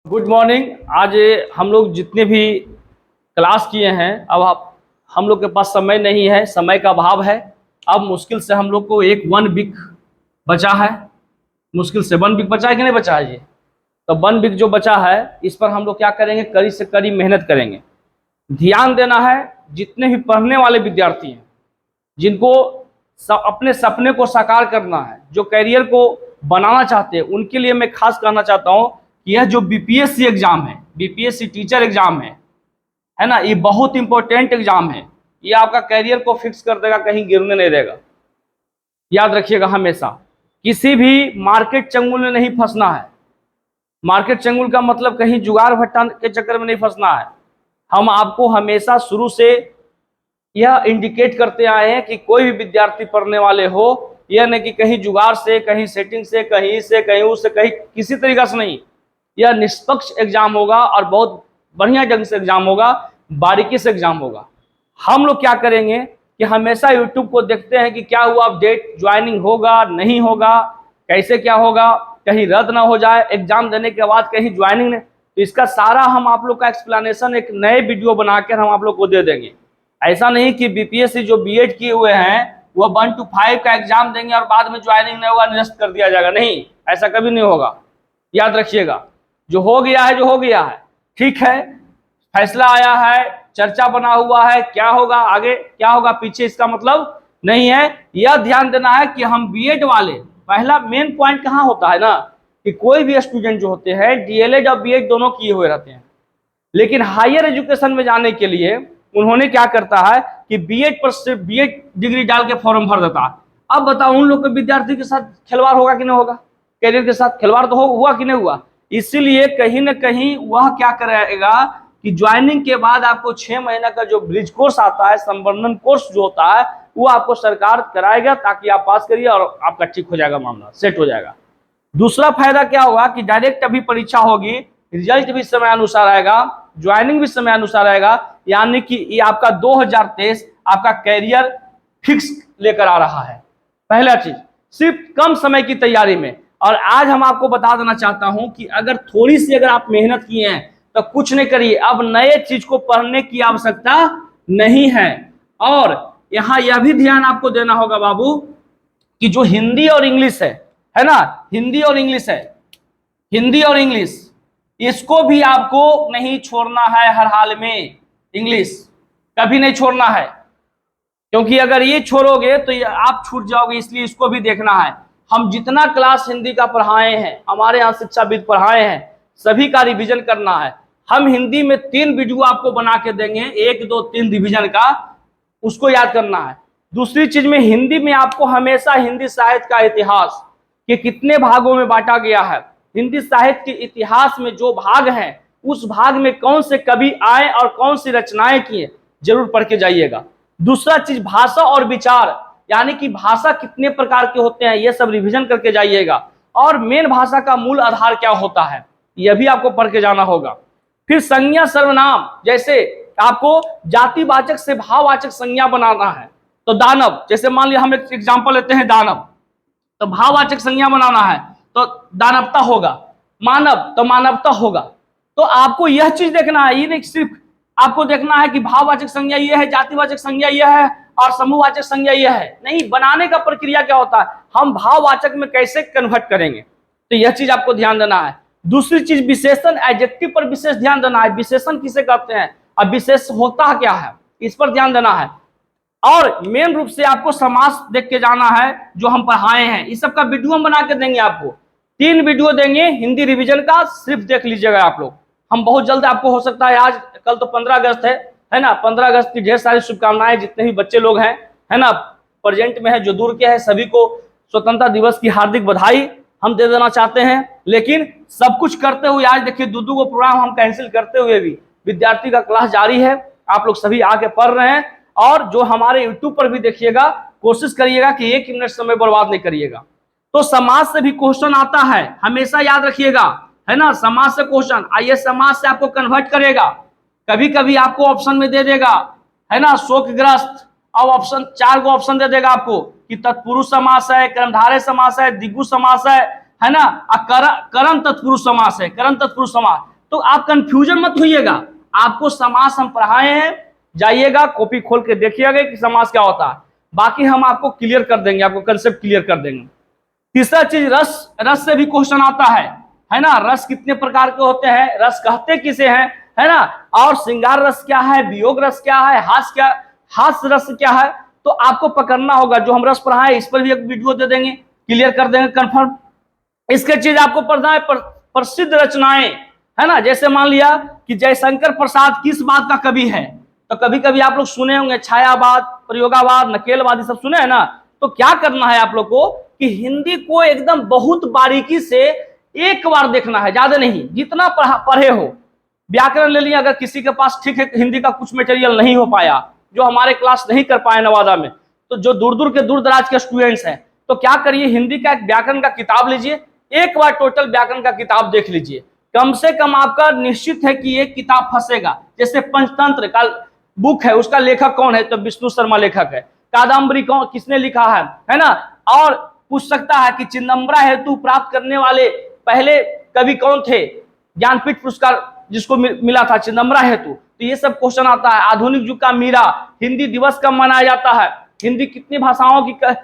Good morning. आज हम लोग जितने भी क्लास किए हैं, अब हम लोग के पास समय नहीं है, समय का अभाव है। अब मुश्किल से हम लोग को एक 1 वीक बचा है, मुश्किल से 1 वीक बचा है कि नहीं बचा है। ये तो 1 वीक जो बचा है इस पर हम लोग क्या करेंगे, कड़ी से कड़ी मेहनत करेंगे। ध्यान देना है, जितने भी पढ़ने वाले विद्यार्थी हैं, जिनको अपने सपने को साकार करना है, जो करियर को बनाना चाहते हैं, उनके लिए मैं खास कहना चाहता हूँ कि यह जो बीपीएससी एग्जाम है, बीपीएससी टीचर एग्जाम है ना, ये बहुत इंपॉर्टेंट एग्जाम है। ये आपका करियर को फिक्स कर देगा, कहीं गिरने नहीं देगा। याद रखिएगा हमेशा, किसी भी मार्केट चंगुल में नहीं फंसना है। मार्केट चंगुल का मतलब कहीं जुगाड़ भट्टा के चक्कर में नहीं फंसना है। हम आपको हमेशा शुरू से यह इंडिकेट करते आए हैं कि कोई भी विद्यार्थी पढ़ने वाले हो, यह नहीं कि कहीं जुगाड़ से, कहीं सेटिंग से, कहीं उससे, कहीं किसी तरीका से नहीं। यह निष्पक्ष एग्जाम होगा और बहुत बढ़िया ढंग से एग्जाम होगा, बारीकी से एग्जाम होगा। हम लोग क्या करेंगे कि हमेशा यूट्यूब को देखते हैं कि क्या हुआ अपडेट, ज्वाइनिंग होगा नहीं होगा, कैसे क्या होगा, कहीं रद्द ना हो जाए एग्जाम देने के बाद, कहीं ज्वाइनिंग नहीं। तो इसका सारा हम आप लोग का एक्सप्लेनेशन एक नए वीडियो बनाकर हम आप लोग को दे देंगे। ऐसा नहीं कि बीपीएससी जो बीएड किए हुए हैं वो 1 to 5 का एग्जाम देंगे और बाद में ज्वाइनिंग नहीं होगा, निरस्त कर दिया जाएगा। नहीं, ऐसा कभी नहीं होगा। याद रखिएगा, जो हो गया है, जो हो गया है, ठीक है, फैसला आया है, चर्चा बना हुआ है, क्या होगा आगे, क्या होगा पीछे, इसका मतलब नहीं है। यह ध्यान देना है कि हम बीएड वाले, पहला मेन पॉइंट कहाँ होता है ना, कि कोई भी स्टूडेंट जो होते हैं डीएलएड और बीएड दोनों किए हुए रहते हैं, लेकिन हायर एजुकेशन में जाने के लिए उन्होंने क्या करता है कि बीएड पर सिर्फ बीएड डिग्री डाल के फॉर्म भर देता है। अब बताओ उन लोग के विद्यार्थी के साथ खिलवाड़ होगा कि नहीं होगा, करियर के साथ खिलवाड़ तो हुआ कि नहीं हुआ। इसीलिए कहीं ना कहीं वह क्या करेगा कि ज्वाइनिंग के बाद आपको 6 महीने का जो ब्रिज कोर्स आता है, संवर्धन कोर्स जो होता है, वो आपको सरकार कराएगा ताकि आप पास करिए और आपका ठीक हो जाएगा, मामला सेट हो जाएगा। दूसरा फायदा क्या होगा कि डायरेक्ट अभी परीक्षा होगी, रिजल्ट भी समय अनुसार आएगा, ज्वाइनिंग भी समय अनुसार आएगा, यानी कि ये आपका 2023 आपका कैरियर फिक्स लेकर आ रहा है। पहला चीज, सिर्फ कम समय की तैयारी में। और आज हम आपको बता देना चाहता हूं कि अगर थोड़ी सी अगर आप मेहनत किए हैं तो कुछ नहीं करिए, अब नए चीज को पढ़ने की आवश्यकता नहीं है। और यहां यह भी ध्यान आपको देना होगा बाबू कि जो हिंदी और इंग्लिश है ना, हिंदी और इंग्लिश है, हिंदी और इंग्लिश, इसको भी आपको नहीं छोड़ना है हर हाल में। इंग्लिश कभी नहीं छोड़ना है, क्योंकि अगर ये छोड़ोगे तो ये आप छूट जाओगे, इसलिए इसको भी देखना है। हम जितना क्लास हिंदी का पढ़ाए हैं, हमारे यहाँ शिक्षाविद पढ़ाए हैं, सभी का रिवीजन करना है। हम हिंदी में 3 वीडियो आपको बना के देंगे, 1 2 3 रिवीजन का, उसको याद करना है। दूसरी चीज में हिंदी में आपको हमेशा हिंदी साहित्य का इतिहास कि कितने भागों में बांटा गया है, हिंदी साहित्य के इतिहास में जो भाग हैं उस भाग में कौन से कवि आए और कौन सी रचनाएं किए, जरूर पढ़ के जाइएगा। दूसरा चीज भाषा और विचार, यानी कि भाषा कितने प्रकार के होते हैं, ये सब रिवीजन करके जाइएगा। और मेन भाषा का मूल आधार क्या होता है, यह भी आपको पढ़ के जाना होगा। फिर संज्ञा सर्वनाम, जैसे आपको जातिवाचक से भाववाचक संज्ञा बनाना है, तो दानव, जैसे मान लिया हम एक एग्जांपल लेते हैं दानव, तो भाववाचक संज्ञा बनाना है तो दानवता होगा, मानव तो मानवता होगा। तो आपको यह चीज देखना है, ये नहीं सिर्फ आपको देखना है कि भाववाचक संज्ञा ये है, जातिवाचक संज्ञा ये है और समूहवाचक संज्ञा ये है, नहीं। बनाने का प्रक्रिया क्या होता है, हम भाववाचक में कैसे कन्वर्ट करेंगे, तो यह चीज आपको ध्यान देना है। दूसरी चीज विशेषण, एडजेक्टिव पर विशेष ध्यान देना है। विशेषण किसे कहते हैं, अब विशेष होता क्या है, इस पर ध्यान देना है। और मेन रूप से आपको समास देख के जाना है, जो हम पढ़ाए हैं इस सब का वीडियो हम बना के देंगे आपको। 3 वीडियो देंगे हिंदी रिवीजन का, सिर्फ देख लीजिएगा आप लोग। हम बहुत जल्द आपको, हो सकता है आज, कल तो 15 अगस्त है ना, 15 अगस्त की ढेर सारी शुभकामनाएं जितने भी बच्चे लोग हैं ना, प्रेजेंट में है, जो दूर के हैं, सभी को स्वतंत्रता दिवस की हार्दिक बधाई हम दे देना चाहते हैं। लेकिन सब कुछ करते हुए आज देखिए 2 को प्रोग्राम हम कैंसिल करते हुए भी विद्यार्थी का क्लास जारी है, आप लोग सभी आके पढ़ रहे हैं। और जो हमारे यूट्यूब पर भी देखिएगा, कोशिश करिएगा कि 1 मिनट समय बर्बाद नहीं करिएगा। तो समाज से भी क्वेश्चन आता है, हमेशा याद रखिएगा, है ना, समाज से क्वेश्चन आइए, समाज से आपको कन्वर्ट करेगा। कभी कभी आपको ऑप्शन में दे देगा, है ना, शोकग्रस्त, और ऑप्शन 4 को ऑप्शन दे देगा आपको कि तत्पुरुष समास है, कर्मधारय समास है, द्विगु समास है ना, करण तत्पुरुष समास है, करण तत्पुरुष समास। तो आप कंफ्यूजन मत होइएगा, आपको समास हम पढ़ाए हैं, जाइएगा कॉपी खोल के देखिएगा कि समास क्या होता है, बाकी हम आपको क्लियर कर देंगे, आपको कंसेप्ट क्लियर कर देंगे। तीसरा चीज रस, रस से भी क्वेश्चन आता है ना, रस कितने प्रकार के होते हैं, रस कहते किसे हैं, है ना, और श्रृंगार रस क्या है, वियोग रस क्या है, हास्य रस क्या है, तो आपको पकड़ना होगा। जो हम रस पढ़ाए इस पर भी एक वीडियो दे देंगे, क्लियर कर देंगे कंफर्म। इसके चीज आपको पढ़ना है प्रसिद्ध रचनाएं, है ना, जैसे मान लिया कि जयशंकर प्रसाद किस बात का कवि है, तो कभी कभी आप लोग सुने होंगे छायावाद, प्रयोगावाद, नकेलवाद, ये सब सुने हैं ना। तो क्या करना है आप लोग को कि हिंदी को एकदम बहुत बारीकी से एक बार देखना है, ज्यादा नहीं, जितना पढ़े हो। व्याकरण ले लिया, अगर किसी के पास ठीक है हिंदी का कुछ मटेरियल नहीं हो पाया, जो हमारे क्लास नहीं कर पाए नवादा में, तो जो दूर दूर के दूर दराज के स्टूडेंट्स हैं, तो क्या करिए, हिंदी का एक व्याकरण का किताब लीजिए, एक बार टोटल व्याकरण का किताब देख लीजिए, कम से कम आपका निश्चित है कि एक किताब फंसेगा। जैसे पंचतंत्र का बुक है, उसका लेखक कौन है, तो विष्णु शर्मा लेखक है। कादम्बरी कौन, किसने लिखा है ना, और पूछ सकता है कि चिदंबरा हेतु प्राप्त करने वाले पहले कवि कौन थे, ज्ञानपीठ पुरस्कार जिसको मिला था चिदंबरा हेतु, तो ये सब क्वेश्चन आता है। आधुनिक युग का मीरा, हिंदी दिवस कब मनाया जाता है, हिंदी कितनी भाषाओं की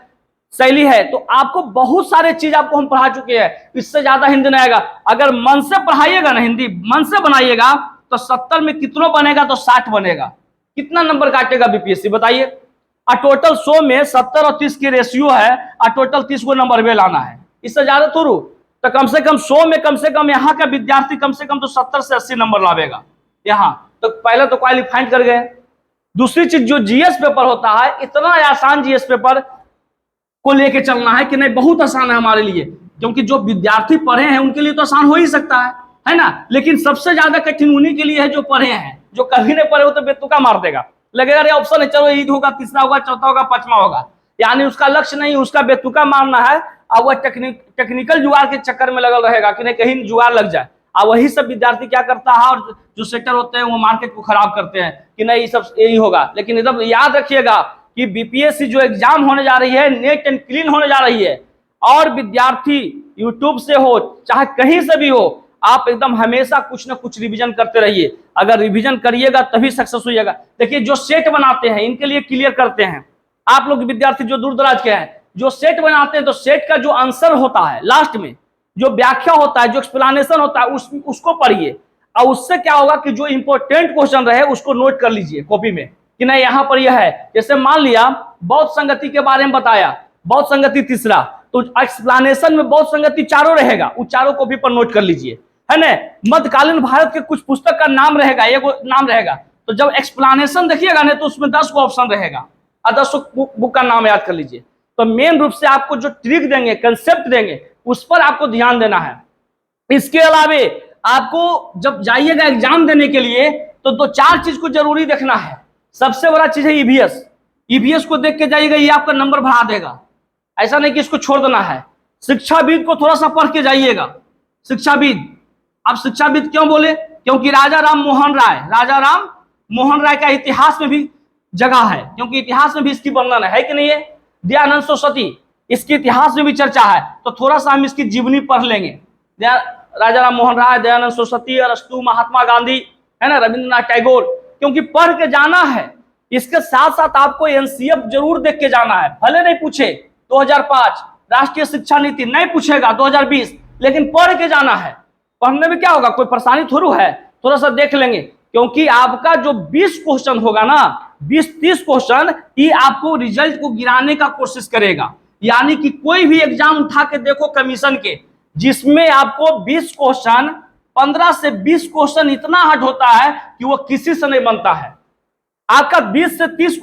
शैली है, तो आपको बहुत सारे चीज आपको हम पढ़ा चुके हैं, इससे ज्यादा हिंदी नहीं आएगा। अगर मन से पढ़ाइएगा ना, हिंदी मन से बनाइएगा, तो 70 में कितनों बनेगा, तो 60 बनेगा। कितना नंबर काटेगा बीपीएससी बताइए। और टोटल 100 में 70 और 30 की रेशियो है, और टोटल 30 को नंबर में लाना है, इससे ज्यादा थोड़ू। तो कम से कम 100 में कम से कम यहाँ का विद्यार्थी कम से कम तो 70 से 80 नंबर लावेगा यहाँ, तो पहले तो क्वालिफाइड कर गए। दूसरी चीज, जो जीएस पेपर होता है, इतना आसान जीएस पेपर को लेके चलना है कि नहीं, बहुत आसान है हमारे लिए, क्योंकि जो विद्यार्थी पढ़े हैं उनके लिए तो आसान हो ही सकता है ना, लेकिन सबसे ज्यादा कठिन उन्हीं के लिए है जो पढ़े हैं। जो कभी नहीं पढ़े हो तो बेतुका मार देगा, लगेगा अरे ऑप्शन है, चलो ईद होगा, तीसरा होगा, चौथा होगा, पांचवा होगा, यानी उसका लक्ष्य नहीं, उसका बेतुका मारना है, और वह टेक्निकल जुगाड़ के चक्कर में लगल रहेगा कि नहीं कहीं जुगाड़ लग जाए। और वही सब विद्यार्थी क्या करता है, और जो सेक्टर होते हैं वो मार्केट को खराब करते हैं कि नहीं ये सब यही होगा। लेकिन एकदम याद रखिएगा कि बीपीएससी जो एग्जाम होने जा रही है, नेट एंड क्लीन होने जा रही है, और विद्यार्थी यूट्यूब से हो चाहे कहीं से भी हो, आप एकदम हमेशा कुछ ना कुछ रिवीजन करते रहिए। अगर रिवीजन करिएगा तभी सक्सेस होइएगा। देखिए जो सेट बनाते हैं इनके लिए क्लियर करते हैं, आप लोग विद्यार्थी जो दूर दराज के हैं, जो सेट बनाते हैं, तो सेट का जो आंसर होता है लास्ट में, जो व्याख्या होता है, जो एक्सप्लेनेशन होता है, उसको पढ़िए, और उससे क्या होगा कि जो इंपॉर्टेंट क्वेश्चन रहे उसको नोट कर लीजिए कॉपी में कि नहीं यहाँ पर यह है। जैसे मान लिया बौद्ध संगति के बारे में बताया, बौद्ध संगति तीसरा, तो एक्सप्लेनेशन में बौद्ध संगति चारों रहेगा, उस चारों कॉपी पर नोट कर लीजिए, है ना। मध्यकालीन भारत के कुछ पुस्तक का नाम रहेगा, एगो नाम रहेगा, तो जब एक्सप्लेनेशन देखिएगा ना तो उसमें 10 को ऑप्शन रहेगा, और 10 बुक का नाम याद कर लीजिए। तो मेन रूप से आपको जो ट्रिक देंगे, कंसेप्ट देंगे, उस पर आपको ध्यान देना है। इसके अलावे आपको जब जाइएगा एग्जाम देने के लिए, तो 2-4 चीज को जरूरी देखना है। सबसे बड़ा चीज है ईवीएस, ईवीएस को देख के जाइएगा, ये आपका नंबर बढ़ा देगा, ऐसा नहीं कि इसको छोड़ देना है। शिक्षाविद को थोड़ा सा पढ़ के जाइएगा, शिक्षाविद। अब शिक्षाविद क्यों बोले, क्योंकि राजा राम मोहन राय का इतिहास में भी जगह है, क्योंकि इतिहास में भी इसकी वर्णन है कि नहीं है। दयानंद सरस्वती, इसके इतिहास में भी चर्चा है, तो थोड़ा सा हम इसकी जीवनी पढ़ लेंगे। राजा राम मोहन राय, दयानंद सरस्वती, अरस्तु, महात्मा गांधी, है ना, रविंद्रनाथ टैगोर, क्योंकि पढ़ के जाना है। इसके साथ साथ आपको एनसीएफ जरूर देख के जाना है, भले नहीं पूछे 2005 राष्ट्रीय शिक्षा नीति नहीं पूछेगा 2020, लेकिन पढ़ के जाना है। पढ़ने में क्या होगा, कोई परेशानी थोड़ी है, थोड़ा सा देख लेंगे, क्योंकि आपका जो 20 क्वेश्चन होगा ना, 20-30 क्वेश्चन, ये आपको रिजल्ट को गिराने का कोशिश करेगा। यानी कि कोई भी एग्जाम उठा के देखो कमीशन के, जिसमें आपको 20 क्वेश्चन, 15 से 20 क्वेश्चन इतना हार्ड होता है कि वो किसी से नहीं बनता है। आपका 20 से 30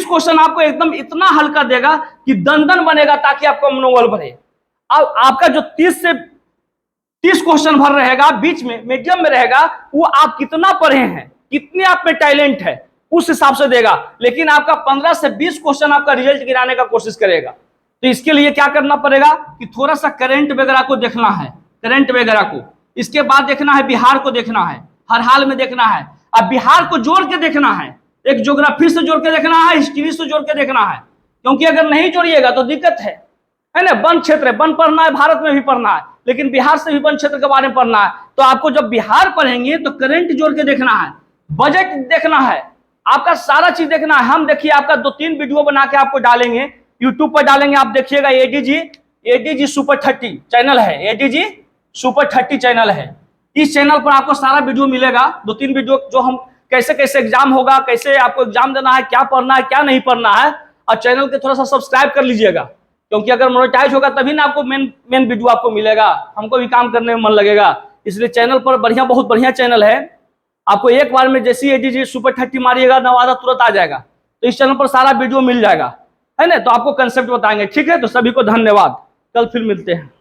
क्वेश्चन आपको एकदम इतना हल्का देगा कि दंदन बनेगा, ताकि आपका मनोबल बढ़े। अब आपका जो 30 से 30 क्वेश्चन भर रहेगा, बीच में मीडियम में रहेगा, वो आप कितना पढ़े हैं, कितने आप में टैलेंट है, उस हिसाब से देगा। लेकिन आपका 15 से 20 क्वेश्चन आपका रिजल्ट गिराने का कोशिश करेगा। तो इसके लिए क्या करना पड़ेगा कि थोड़ा सा करंट वगैरह को देखना है, करंट वगैरह को। इसके बाद देखना है बिहार को, देखना है हर हाल में देखना है। अब बिहार को जोड़ के देखना है, एक ज्योग्राफी से जोड़ के देखना है, हिस्ट्री से जोड़ के देखना है, क्योंकि अगर नहीं जोड़िएगा तो दिक्कत है। है ना, वन क्षेत्र, वन पढ़ना है, भारत में भी पढ़ना है, लेकिन बिहार से भी वन क्षेत्र के बारे में पढ़ना है। तो आपको जब बिहार पढ़ेंगे तो करंट जोड़ के देखना है, बजट देखना है, आपका सारा चीज देखना है। हम देखिए आपका 2-3 वीडियो बना के आपको डालेंगे, यूट्यूब पर डालेंगे, आप देखिएगा एडीजी सुपर 30 चैनल है, एडीजी सुपर 30 चैनल है। इस चैनल पर आपको सारा वीडियो मिलेगा, 2-3 वीडियो जो हम कैसे कैसे एग्जाम होगा, कैसे आपको एग्जाम देना है, क्या पढ़ना है क्या नहीं पढ़ना है। और चैनल के थोड़ा सा सब्सक्राइब कर लीजिएगा, क्योंकि अगर मोनेटाइज होगा तभी ना आपको मेन वीडियो आपको मिलेगा, हमको भी काम करने में मन लगेगा। इसलिए चैनल पर बढ़िया, बहुत बढ़िया चैनल है। आपको एक बार में जैसे एडीजी सुपर 30 मारिएगा नवादा तुरंत आ जाएगा। तो इस चैनल पर सारा वीडियो मिल जाएगा, है ना। तो आपको कंसेप्ट बताएंगे, ठीक है। तो सभी को धन्यवाद, कल फिर मिलते हैं।